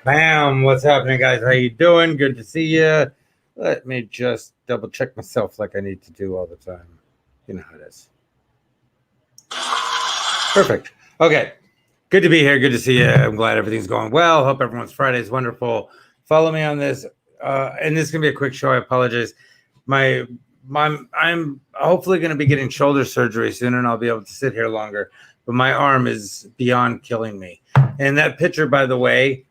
Bam! What's happening, guys? How you doing? Good to see you. Let me just double check myself like I need to do all the time. You know how it is. Perfect. Okay. Good to be here. Good to see you. I'm glad everything's going well. Hope everyone's Friday is wonderful. Follow me on this. And this is gonna be a quick show. I apologize. My I'm hopefully gonna be getting shoulder surgery soon, and I'll be able to sit here longer. But my arm is beyond killing me. And that picture, by the way,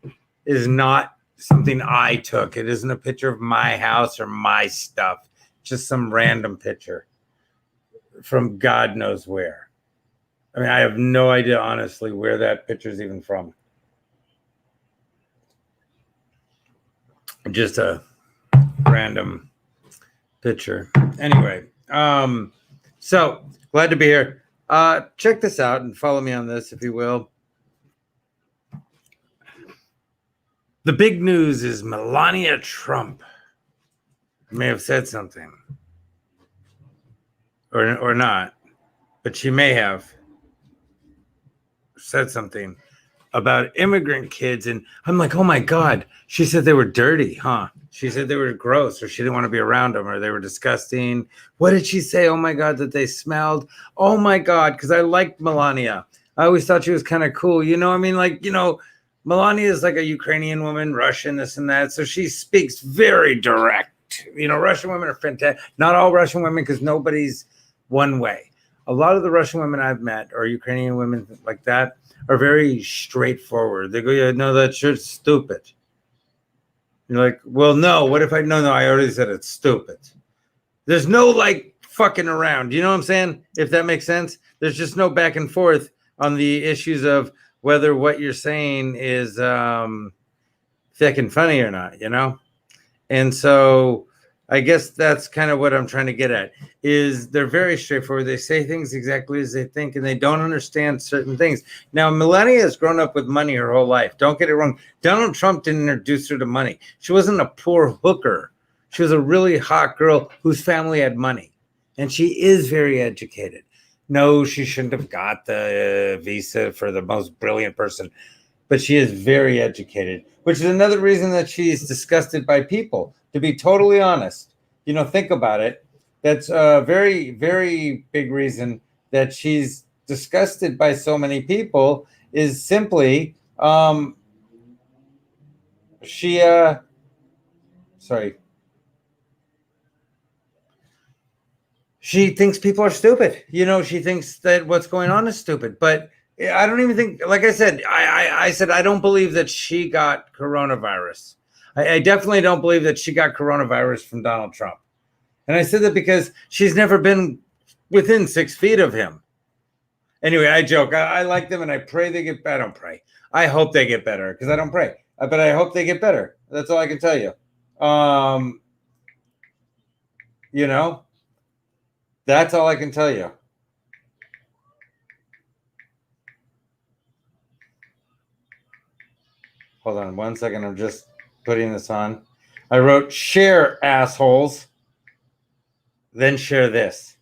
is not something I took. It isn't a picture of my house or my stuff. Just some random picture from God knows where. I mean, I have no idea, honestly, where that picture is even from. Just a random picture. Anyway, so glad to be here. Check this out and follow me on this, if you will. The big news is Melania Trump may have said something, or not, but she may have said something about immigrant kids. And I'm like, oh my God, she said they were dirty, huh? She said they were gross, or she didn't want to be around them, or they were disgusting. What did she say? Oh my God, that they smelled. Oh my God, because I liked Melania. I always thought she was kind of cool. You know, I mean, like, you know, Melania is like a Ukrainian woman, Russian, this and that. So she speaks very direct. You know, Russian women are fantastic. Not all Russian women, because nobody's one way. A lot of the Russian women I've met, or Ukrainian women like that, are very straightforward. They go, yeah, no, that shirt's stupid. You're like, well, no, what if no, I already said it's stupid. There's no like fucking around. You know what I'm saying? If that makes sense. There's just no back and forth on the issues of whether what you're saying is thick and funny or not, you know? And so I guess that's kind of what I'm trying to get at, is they're very straightforward. They say things exactly as they think, and they don't understand certain things. Now, Melania has grown up with money her whole life. Don't get it wrong. Donald Trump didn't introduce her to money. She wasn't a poor hooker. She was a really hot girl whose family had money, and she is very educated. No, she shouldn't have got the visa for the most brilliant person, but she is very educated, which is another reason that she's disgusted by people. To be totally honest, you know, think about it. That's a very, very big reason that she's disgusted by so many people is simply she thinks people are stupid. You know, she thinks that what's going on is stupid. But I don't even think, like I said, I said I don't believe that she got coronavirus. I definitely don't believe that she got coronavirus from Donald Trump. And I said that because she's never been within 6 feet of him. Anyway, I joke. I like them, and I pray they get better. I don't pray. I hope they get better, because I don't pray. But I hope they get better. That's all I can tell you. You know, that's all I can tell you. Hold on 1 second. I'm just putting this on. I wrote share assholes, then share this.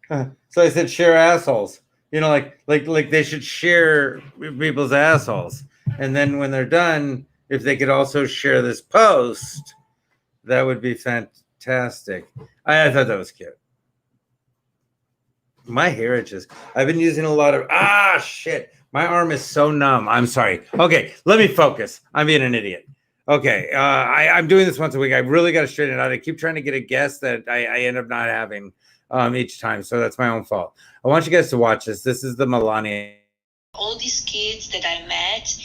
So I said share assholes. You know, like they should share people's assholes. And then when they're done, if they could also share this post, that would be fantastic. I thought that was cute. My hair itches. I've been using a lot of shit. My arm is so numb. I'm sorry. Okay, let me focus. I'm being an idiot. Okay, I'm doing this once a week. I really got to straighten it out. I keep trying to get a guest that I end up not having each time, so that's my own fault. I want you guys to watch this. This is the Melania. All these kids that I met,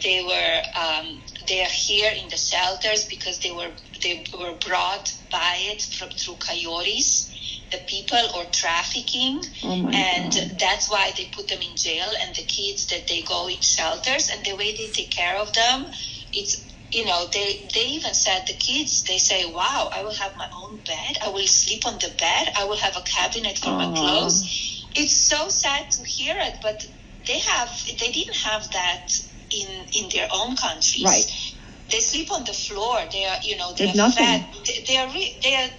they are here in the shelters because they were brought by it through coyotes, the people, or trafficking, and God. That's why they put them in jail. And the kids that they go in shelters, and the way they take care of them, it's, you know, they even said, the kids, they say, wow, I will have my own bed, I will sleep on the bed, I will have a cabinet for my clothes. It's so sad to hear it, but they didn't have that in their own countries. Right. They sleep on the floor. They are, you know, they are fed. They are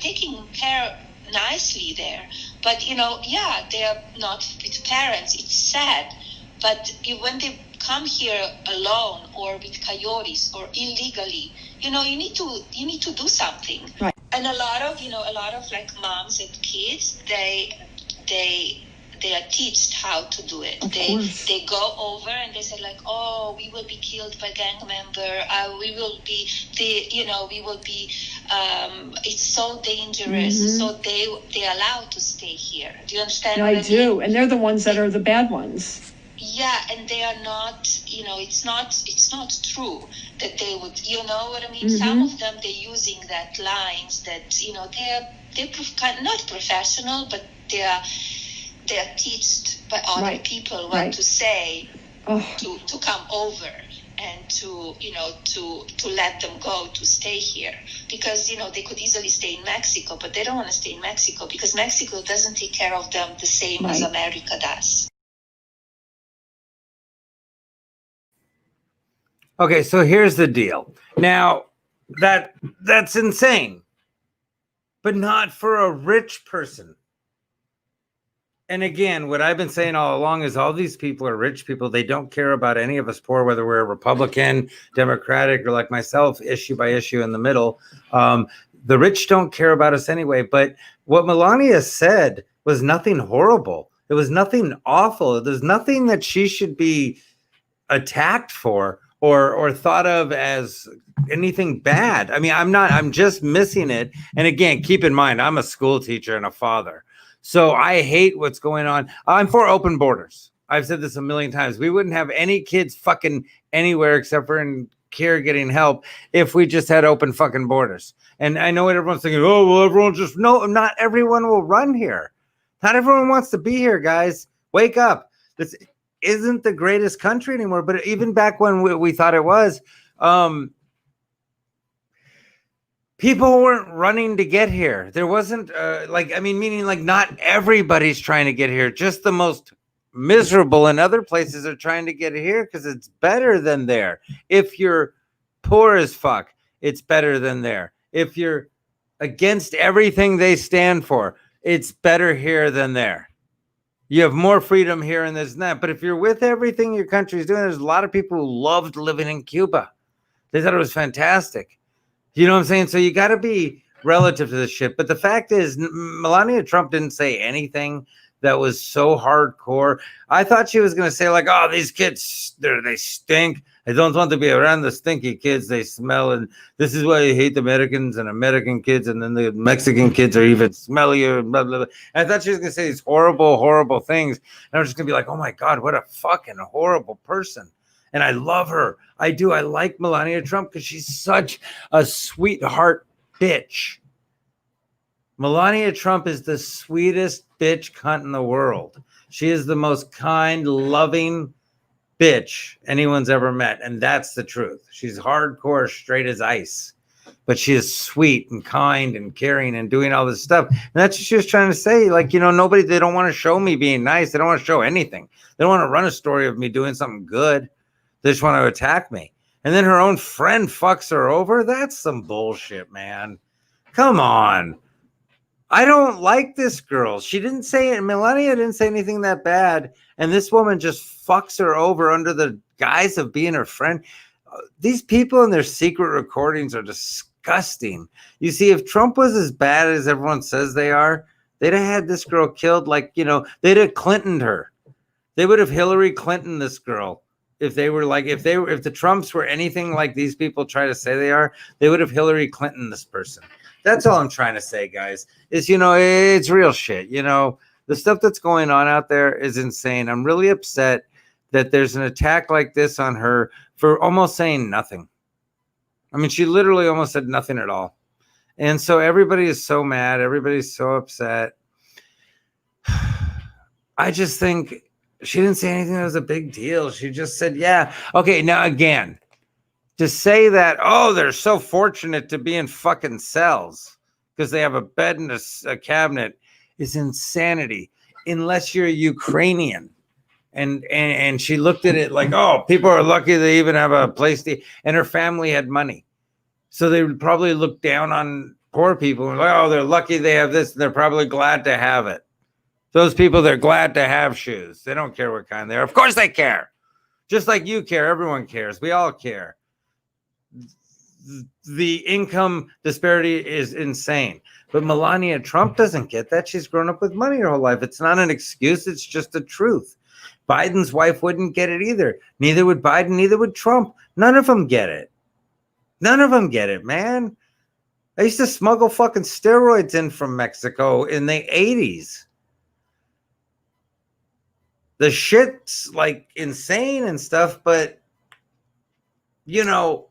taking care nicely there. But, you know, yeah, they are not with parents. It's sad. But when they come here alone or with coyotes or illegally, you need to do something. Right. And a lot of like moms and kids, they are taught how to do it. They go over and they say like, oh, we will be killed by gang member. We will be it's so dangerous. So they allow to stay here. Do you understand? I do. And they're the ones that are the bad ones. Yeah, and they are not. It's not true that they would. You know what I mean? Some of them, they're using that lines that they're not professional, but they are taught by other people what to say to come over and to let them go to stay here, because they could easily stay in Mexico, but they don't want to stay in Mexico because Mexico doesn't take care of them the same as America does. Okay, so here's the deal. Now, that's insane, but not for a rich person. And again, what I've been saying all along is all these people are rich people. They don't care about any of us poor, whether we're a Republican, Democratic, or like myself, issue by issue in the middle. The rich don't care about us anyway. But what Melania said was nothing horrible. It was nothing awful. There's nothing that she should be attacked for or thought of as anything bad. I mean, I'm just missing it. And again, keep in mind, I'm a school teacher and a father. So I hate what's going on. I'm for open borders. I've said this a million times. We wouldn't have any kids fucking anywhere except for in care getting help if we just had open fucking borders. And I know what everyone's thinking, oh, well, everyone just, no, not everyone will run here. Not everyone wants to be here, guys. Wake up. This isn't the greatest country anymore, but even back when we thought it was, people weren't running to get here. There wasn't meaning like not everybody's trying to get here. Just the most miserable in other places are trying to get here because it's better than there. If you're poor as fuck, it's better than there. If you're against everything they stand for, it's better here than there. You have more freedom here and there's that. But if you're with everything your country's doing, there's a lot of people who loved living in Cuba. They thought it was fantastic. You know what I'm saying? So you got to be relative to this shit. But the fact is, Melania Trump didn't say anything that was so hardcore. I thought she was going to say like, oh, these kids, they stink. I don't want to be around the stinky kids. They smell. And this is why I hate the Americans and American kids. And then the Mexican kids are even smellier. And blah, blah, blah. And I thought she was going to say these horrible, horrible things. And I was just going to be like, oh my God, what a fucking horrible person. And I love her. I do. I like Melania Trump because she's such a sweetheart bitch. Melania Trump is the sweetest bitch cunt in the world. She is the most kind, loving bitch anyone's ever met. And that's the truth. She's hardcore, straight as ice. But she is sweet and kind and caring and doing all this stuff. And that's what she was trying to say. Like, they don't want to show me being nice. They don't want to show anything. They don't want to run a story of me doing something good. They just want to attack me. And then her own friend fucks her over. That's some bullshit, man. Come on. I don't like this girl. She didn't say it. Melania didn't say anything that bad. And this woman just fucks her over under the guise of being her friend. These people and their secret recordings are disgusting. You see, if Trump was as bad as everyone says they are, they'd have had this girl killed. Like, they'd have Clintoned her. They would have Hillary Clinton this girl. If the Trumps were anything like these people try to say they are, they would have Hillary Clinton this person. That's all I'm trying to say, guys, is, it's real shit. The stuff that's going on out there is insane. I'm really upset that there's an attack like this on her for almost saying nothing. I mean, she literally almost said nothing at all. And so everybody is so mad. Everybody's so upset. I just think she didn't say anything that was a big deal. She just said, yeah. Okay, now again, to say that, oh, they're so fortunate to be in fucking cells because they have a bed and a cabinet is insanity, unless you're a Ukrainian. And she looked at it like, oh, people are lucky they even have a place to, and her family had money. So they would probably look down on poor people and like, oh, they're lucky they have this, and they're probably glad to have it. Those people, they're glad to have shoes. They don't care what kind they are. Of course they care. Just like you care, everyone cares. We all care. The income disparity is insane. But Melania Trump doesn't get that. She's grown up with money her whole life. It's not an excuse. It's just the truth. Biden's wife wouldn't get it either. Neither would Biden, neither would Trump. None of them get it. None of them get it, man. I used to smuggle fucking steroids in from Mexico in the 80s. The shit's like insane and stuff, but you know,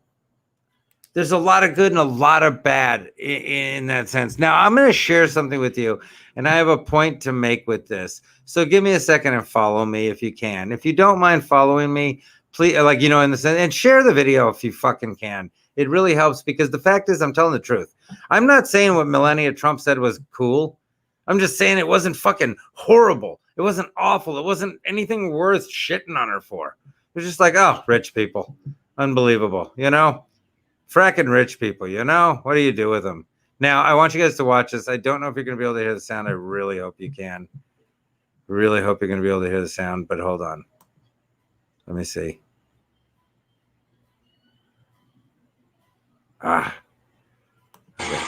there's a lot of good and a lot of bad in that sense. Now, I'm going to share something with you, and I have a point to make with this. So give me a second and follow me if you can. If you don't mind following me, please, like, you know, in the sense, and share the video if you fucking can. It really helps because the fact is, I'm telling the truth. I'm not saying what Melania Trump said was cool. I'm just saying it wasn't fucking horrible. It wasn't awful. It wasn't anything worth shitting on her for. It was just like, oh, rich people. Unbelievable. You know? Fracking rich people, you know? What do you do with them? Now, I want you guys to watch this. I don't know if you're going to be able to hear the sound. I really hope you can. Really hope you're going to be able to hear the sound, but hold on. Let me see. Ah. Okay.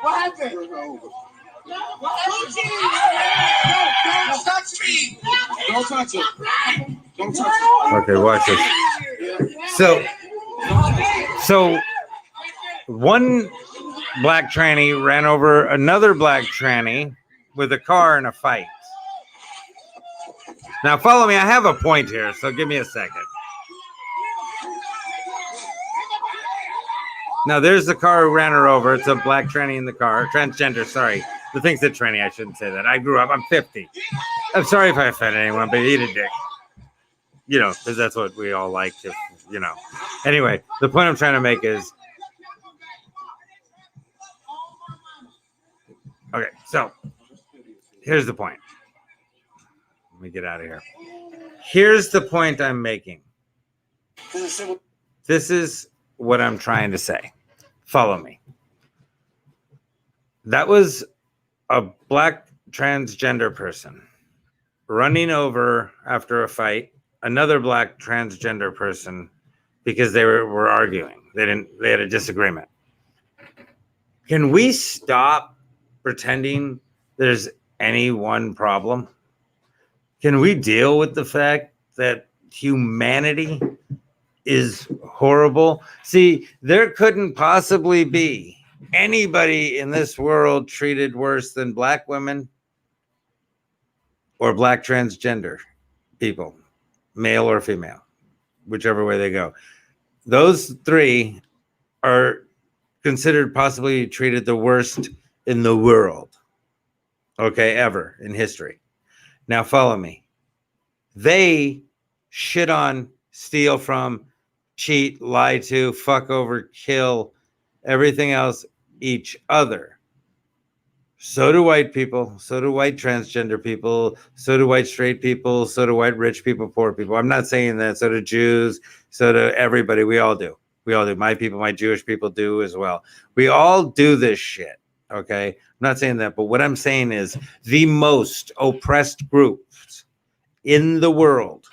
What happened? Don't touch me! Don't touch it. Don't touch it. Okay, watch this. So one black tranny ran over another black tranny with a car in a fight. Now follow me. I have a point here, so give me a second. Now, there's the car who ran her over. It's a black tranny in the car. Transgender, sorry. The thing's that tranny. I shouldn't say that. I grew up. I'm 50. I'm sorry if I offended anyone, but eat a dick. You know, because that's what we all like, if, you know. Anyway, the point I'm trying to make is... Okay, so here's the point. Let me get out of here. Here's the point I'm making. This is what I'm trying to say. Follow me. That was a black transgender person running over after a fight another black transgender person because they were arguing. They had a disagreement. Can we stop pretending there's any one problem? Can we deal with the fact that humanity is horrible? See, there couldn't possibly be anybody in this world treated worse than black women or black transgender people, male or female, whichever way they go. Those three are considered possibly treated the worst in the world, okay, ever in history. Now follow me. They shit on, steal from, cheat, lie to, fuck over, kill, everything else, each other. So do white people, so do white transgender people, so do white straight people, so do white rich people, poor people. I'm not saying that. So do Jews, so do everybody. We all do. We all do. My people, my Jewish people do as well. We all do this shit, okay? I'm not saying that, but what I'm saying is the most oppressed groups in the world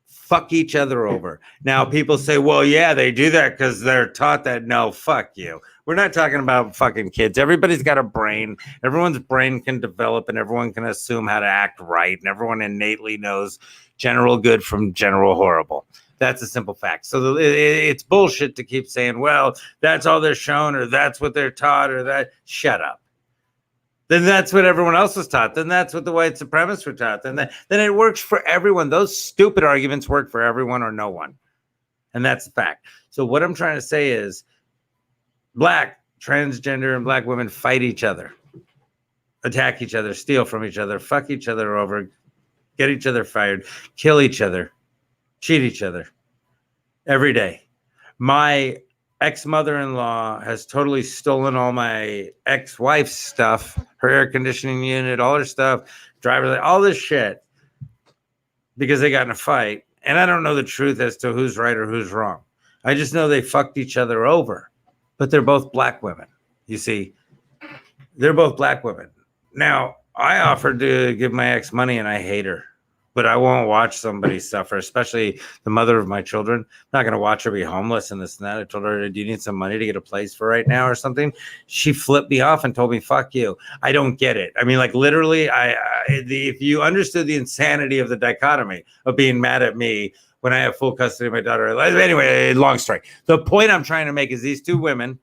fuck each other over. Now, people say, well, yeah, they do that because they're taught that. No, fuck you. We're not talking about fucking kids. Everybody's got a brain. Everyone's brain can develop and everyone can assume how to act right. And everyone innately knows general good from general horrible. That's a simple fact. So it's bullshit to keep saying, well, that's all they're shown or that's what they're taught or that. Shut up. Then that's what everyone else was taught. Then that's what the white supremacists were taught. Then it works for everyone. Those stupid arguments work for everyone or no one. And that's the fact. So what I'm trying to say is black, transgender, and black women fight each other, attack each other, steal from each other, fuck each other over, get each other fired, kill each other, cheat each other every day. My ex-mother-in-law has totally stolen all my ex-wife's stuff, her air conditioning unit, all her stuff, driver, all this shit, because they got in a fight. And I don't know the truth as to who's right or who's wrong. I just know they fucked each other over. but they're both black women. You see, they're both black women. Now, I offered to give my ex money and I hate her, but I won't watch somebody suffer, especially the mother of my children. I'm not going to watch her be homeless and this and that. I told her, do you need some money to get a place for right now or something? She flipped me off and told me, fuck you. I don't get it. I mean, like literally, if you understood the insanity of the dichotomy of being mad at me when I have full custody of my daughter. Anyway, long story. The point I'm trying to make is these two women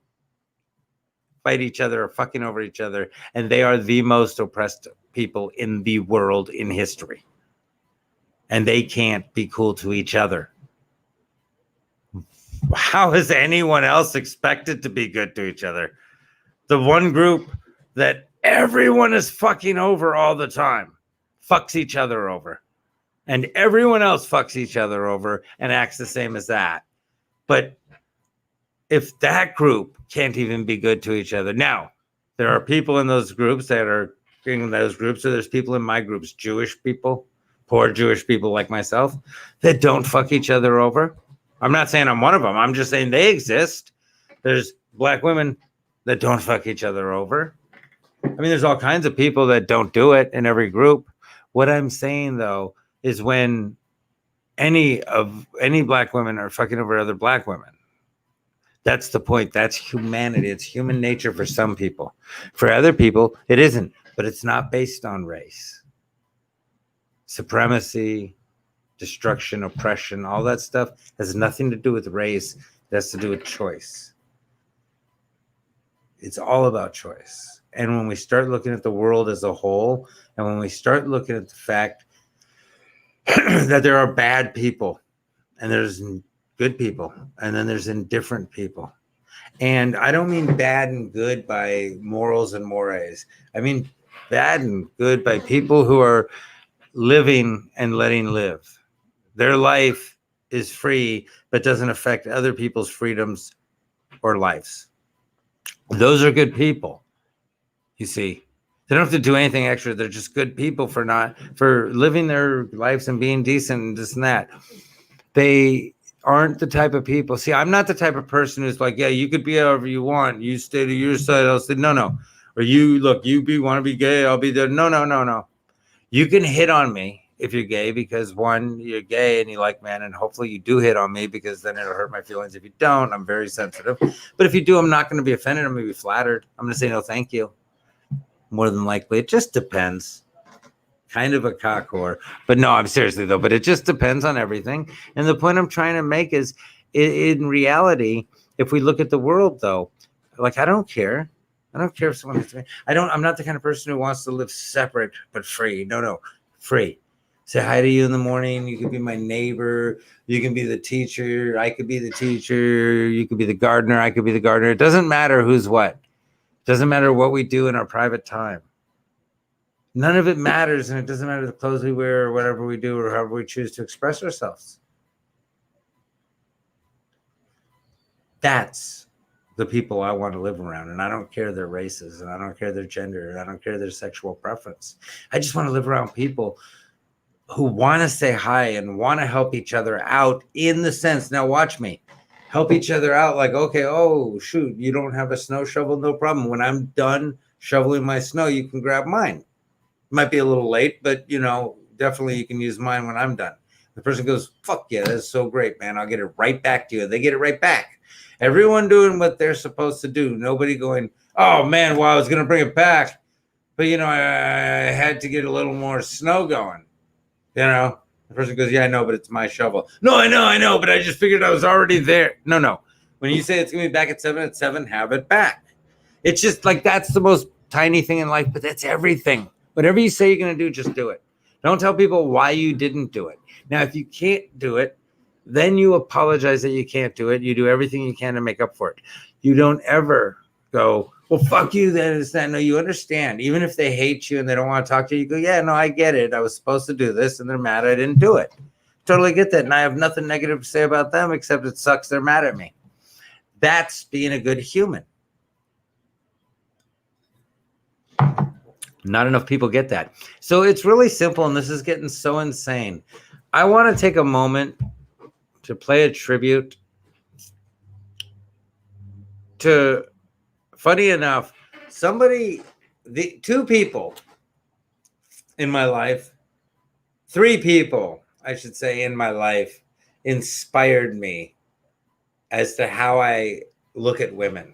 fight each other or fucking over each other, and they are the most oppressed people in the world in history. And they can't be cool to each other. How is anyone else expected to be good to each other? The one group that everyone is fucking over all the time fucks each other over. And everyone else fucks each other over and acts the same as that. But if that group can't even be good to each other. Now, there are people in those groups that are in those groups, so there's people in my groups, Jewish people, poor Jewish people like myself, that don't fuck each other over. I'm not saying I'm one of them. I'm just saying they exist. There's black women that don't fuck each other over. I mean, there's all kinds of people that don't do it in every group. What I'm saying, though, is when any black women are fucking over other black women, that's the point. That's humanity. It's human nature for some people. For other people, it isn't. But it's not based on race. Supremacy, destruction, oppression, all that stuff has nothing to do with race. It has to do with choice. It's all about choice. And when we start looking at the world as a whole, and when we start looking at the fact that there are bad people, and there's good people, and then there's indifferent people. And I don't mean bad and good by morals and mores. I mean bad and good by people who are living and letting live. Their life is free, but doesn't affect other people's freedoms or lives. Those are good people. You see, they don't have to do anything extra. They're just good people for living their lives and being decent and this and that. They aren't the type of people. See, I'm not the type of person who's like, yeah, you could be however you want. You stay to your side. I'll say, no. Or you want to be gay. I'll be there. No. You can hit on me if you're gay because one, you're gay and you like men, and hopefully you do hit on me because then it'll hurt my feelings. If you don't, I'm very sensitive. But if you do, I'm not going to be offended. I'm going to be flattered. I'm going to say no, thank you. More than likely. It just depends. Kind of a cock whore. But no, I'm seriously though. But it just depends on everything. And the point I'm trying to make is, in reality, if we look at the world though, like I don't care. I don't care if someone hits me. I'm not the kind of person who wants to live separate but free. No, free. Say hi to you in the morning. You could be my neighbor. You can be the teacher. I could be the teacher. You could be the gardener. I could be the gardener. It doesn't matter who's what. It doesn't matter what we do in our private time. None of it matters, and it doesn't matter the clothes we wear or whatever we do or however we choose to express ourselves. That's the people I want to live around, and I don't care their races, and I don't care their gender, and I don't care their sexual preference. I just want to live around people who want to say hi and want to help each other out in the sense, now watch me, help each other out like, okay, oh, shoot, you don't have a snow shovel, no problem. When I'm done shoveling my snow, you can grab mine. It might be a little late, but, definitely you can use mine when I'm done. The person goes, fuck yeah, that's so great, man. I'll get it right back to you. They get it right back. Everyone doing what they're supposed to do. Nobody going, oh, man, well, I was going to bring it back, but, I had to get a little more snow going. The person goes, yeah, I know, but it's my shovel. No, I know, but I just figured I was already there. No. When you say it's going to be back at 7, have it back. It's just like that's the most tiny thing in life, but that's everything. Whatever you say you're going to do, just do it. Don't tell people why you didn't do it. Now, if you can't do it, then you apologize that you can't do it. You do everything you can to make up for it. You don't ever go, well, fuck you, that is that. No, you understand. Even if they hate you and they don't want to talk to you, you go, yeah, no, I get it. I was supposed to do this, and they're mad I didn't do it. Totally get that. And I have nothing negative to say about them, except it sucks they're mad at me. That's being a good human. Not enough people get that. So it's really simple, and this is getting so insane. I want to take a moment to play a tribute to, funny enough, the two people in my life, three people, I should say, in my life inspired me as to how I look at women.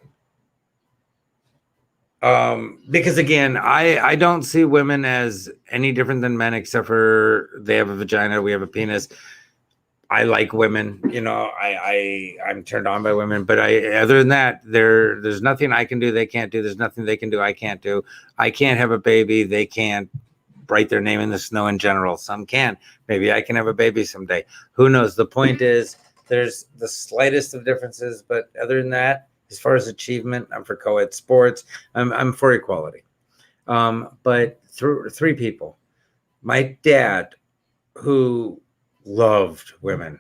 Because again, I don't see women as any different than men, except for they have a vagina, we have a penis. I like women, I'm turned on by women, but other than that, there's nothing I can do they can't do. There's nothing they can do I can't do. I can't have a baby. They can't write their name in the snow in general. Some can. Maybe I can have a baby someday. Who knows? The point is, there's the slightest of differences, but other than that, as far as achievement, I'm for co-ed sports. I'm for equality. But three people. My dad, who loved women,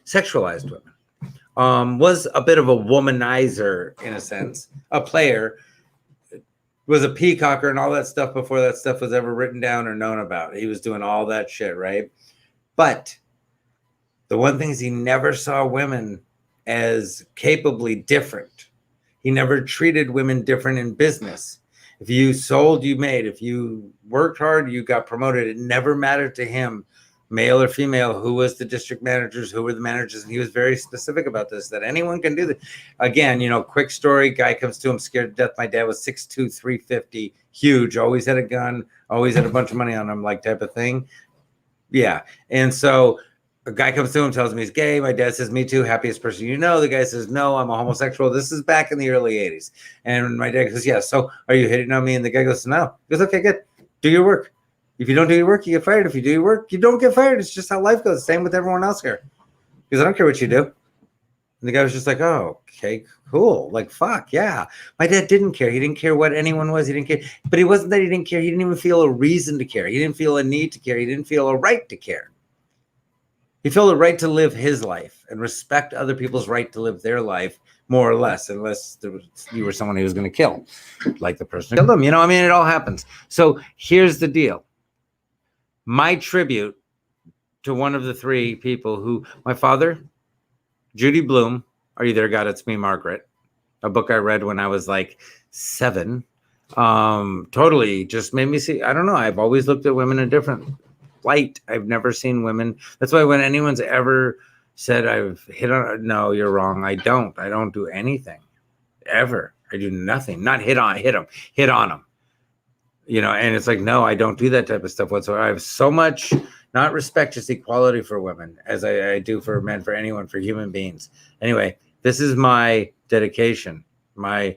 sexualized women, was a bit of a womanizer in a sense, a player, was a peacocker and all that stuff before that stuff was ever written down or known about. He was doing all that shit, right? But the one thing is, he never saw women as capably different. He never treated women different in business. If you sold, you made. If you worked hard, you got promoted. It never mattered to him, male or female, who was the district managers, who were the managers. And he was very specific about this, that anyone can do this. Again, quick story, guy comes to him scared to death. My dad was 6'2", 350, huge, always had a gun, always had a bunch of money on him, like type of thing. Yeah. And so a guy comes to him, tells him he's gay. My dad says, me too, happiest person you know. The guy says, no, I'm a homosexual. This is back in the early 80s. And my dad goes, yeah, so are you hitting on me? And the guy goes, no. He goes, okay, good. Do your work. If you don't do your work, you get fired. If you do your work, you don't get fired. It's just how life goes. Same with everyone else here. Because I don't care what you do. And the guy was just like, oh, okay, cool. Like, fuck, yeah. My dad didn't care. He didn't care what anyone was. He didn't care. But it wasn't that he didn't care. He didn't even feel a reason to care. He didn't feel a need to care. He didn't feel a right to care. He felt a right to live his life and respect other people's right to live their life, more or less, unless you were someone he was going to kill, like the person who killed him. It all happens. So here's the deal. My tribute to one of the three people who, my father, Judy Blume, Are You There, God? It's Me, Margaret, a book I read when I was like 7. Totally just made me see, I don't know, I've always looked at women in a different light. I've never seen women. That's why when anyone's ever said I've hit on, no, you're wrong. I don't do anything ever. I do nothing, not hit on them. And it's like, no, I don't do that type of stuff whatsoever. I have so much, not respect, just equality for women as I do for men, for anyone, for human beings. Anyway, this is my dedication, my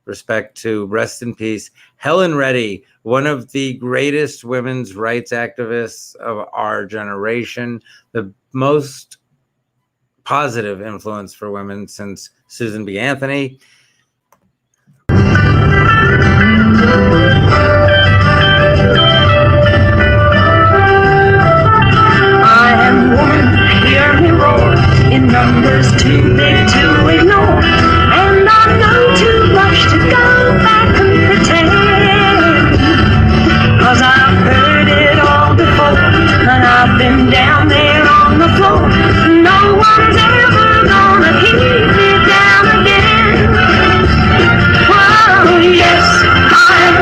respect to, rest in peace, Helen Reddy, one of the greatest women's rights activists of our generation, the most positive influence for women since Susan B. Anthony. I am woman, hear me roar, in numbers too big to ignore, and I'm none too much to go back and pretend, 'cause I've heard it all before, and I've been down there on the floor. No one's ever gonna keep me down again. Oh yes, I'm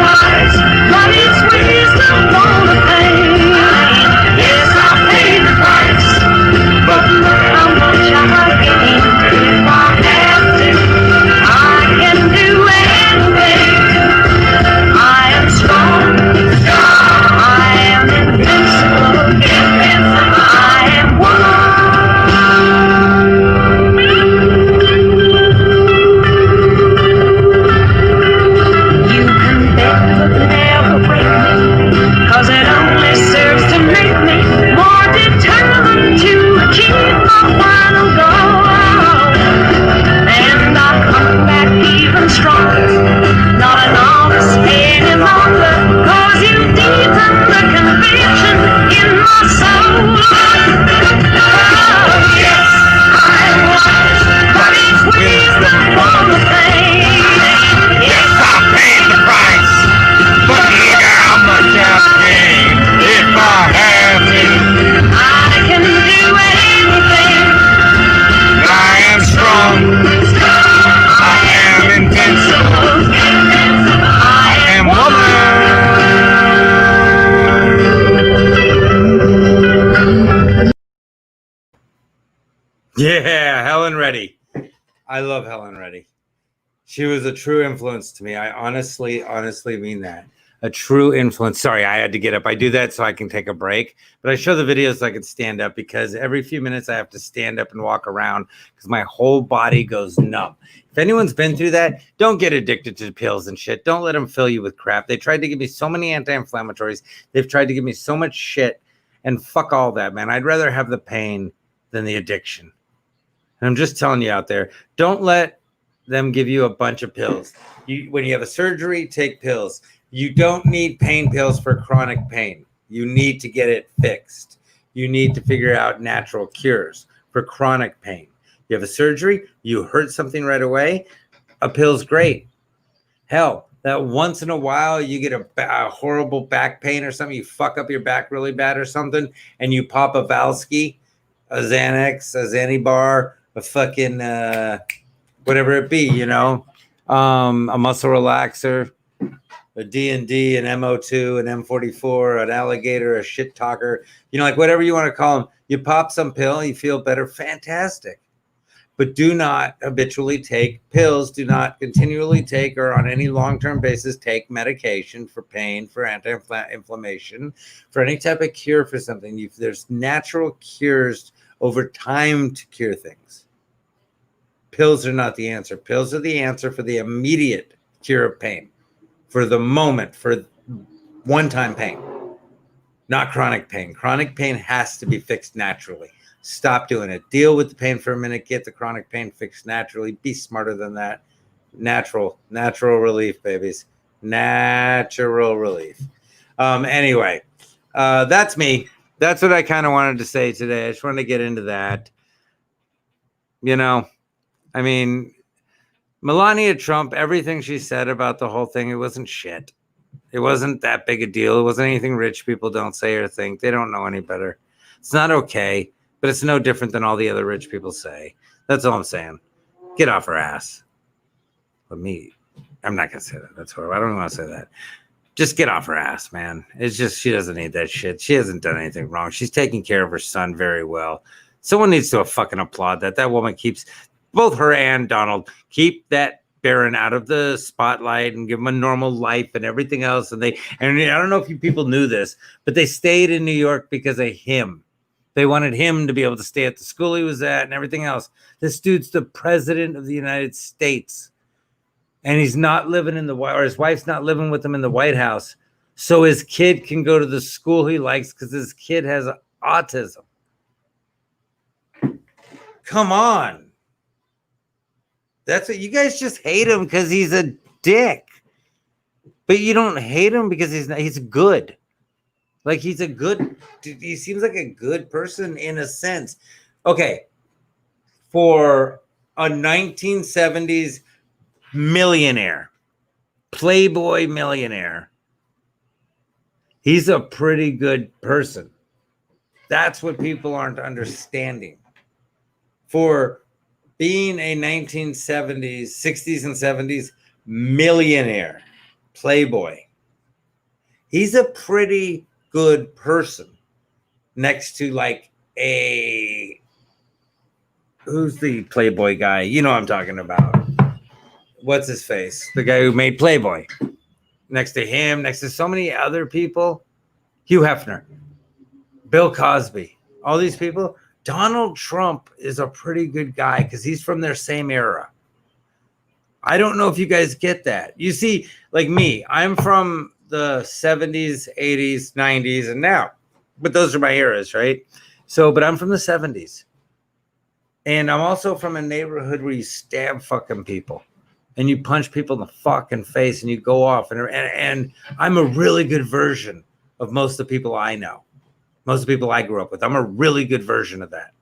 Yeah, Helen Reddy. I love Helen Reddy. She was a true influence to me. I honestly mean that. A true influence. Sorry, I had to get up. I do that so I can take a break, but I show the videos so I can stand up because every few minutes I have to stand up and walk around because my whole body goes numb. If anyone's been through that, don't get addicted to pills and shit. Don't let them fill you with crap. They tried to give me so many anti-inflammatories. They've tried to give me so much shit, and fuck all that, man. I'd rather have the pain than the addiction. And I'm just telling you out there, don't let them give you a bunch of pills. When you have a surgery, take pills. You don't need pain pills for chronic pain. You need to get it fixed. You need to figure out natural cures for chronic pain. You have a surgery, you hurt something right away, a pill's great. Hell, that once in a while you get a horrible back pain or something, you fuck up your back really bad or something, and you pop a Valsky, a Xanax, a Xanibar, a fucking whatever it be, you know, a muscle relaxer, a D&D, an MO2, an M44, an alligator, a shit talker, you know, like whatever you want to call them. You pop some pill, you feel better, fantastic. But do not habitually take pills. Do not continually take or on any long-term basis take medication for pain, for anti-inflammation, for any type of cure for something. There's natural cures over time to cure things. Pills are not the answer. Pills are the answer for the immediate cure of pain, for the moment, for one-time pain, not chronic pain. Chronic pain has to be fixed naturally. Stop doing it. Deal with the pain for a minute. Get the chronic pain fixed naturally. Be smarter than that. Natural relief, babies. Natural relief. Anyway, that's me. That's what I kind of wanted to say today. I just wanted to get into that. You know, I mean, Melania Trump, everything she said about the whole thing, it wasn't shit. It wasn't that big a deal. It wasn't anything rich people don't say or think. They don't know any better. It's not okay, but it's no different than all the other rich people say. That's all I'm saying. Get off her ass. But me, I'm not going to say that. That's horrible. I don't want to say that. Just get off her ass, man. It's just, she doesn't need that shit. She hasn't done anything wrong. She's taking care of her son very well. Someone needs to fucking applaud that. That woman keeps, both her and Donald, keep that Barron out of the spotlight and give him a normal life and everything else. And I don't know if you people knew this, but they stayed in New York because of him. They wanted him to be able to stay at the school he was at and everything else. This dude's the president of the United States. And he's not living in or his wife's not living with him in the White House. So his kid can go to the school he likes because his kid has autism. Come on. That's what you guys just hate him because he's a dick. But you don't hate him because he's good. Like he seems like a good person in a sense. Okay. For a 1970s millionaire, playboy millionaire, he's a pretty good person. That's what people aren't understanding. For being a 1970s, 60s and 70s millionaire, playboy, he's a pretty good person next to like who's the Playboy guy? You know what I'm talking about. What's his face? The guy who made Playboy. Next to him, next to so many other people. Hugh Hefner, Bill Cosby, all these people. Donald Trump is a pretty good guy because he's from their same era. I don't know if you guys get that. You see, like me, I'm from the 70s, 80s, 90s, and now. But those are my eras, right? So, but I'm from the 70s. And I'm also from a neighborhood where you stab fucking people. And you punch people in the fucking face and you go off. And I'm a really good version of most of the people I know. Most of the people I grew up with. I'm a really good version of that.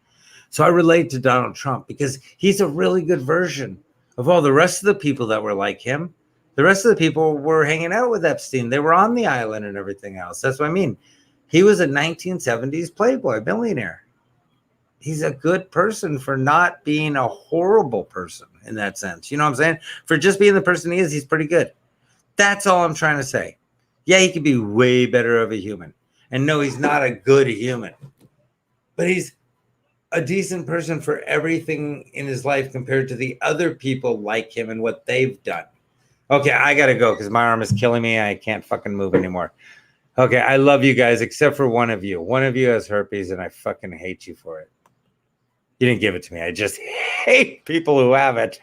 So I relate to Donald Trump because he's a really good version of all the rest of the people that were like him. The rest of the people were hanging out with Epstein. They were on the island and everything else. That's what I mean. He was a 1970s Playboy billionaire. He's a good person for not being a horrible person in that sense. You know what I'm saying? For just being the person he is, he's pretty good. That's all I'm trying to say. Yeah, he could be way better of a human. And no, he's not a good human. But he's a decent person for everything in his life compared to the other people like him and what they've done. Okay, I gotta go because my arm is killing me. I can't fucking move anymore. Okay, I love you guys except for one of you. One of you has herpes and I fucking hate you for it. You didn't give it to me. I just hate people who have it.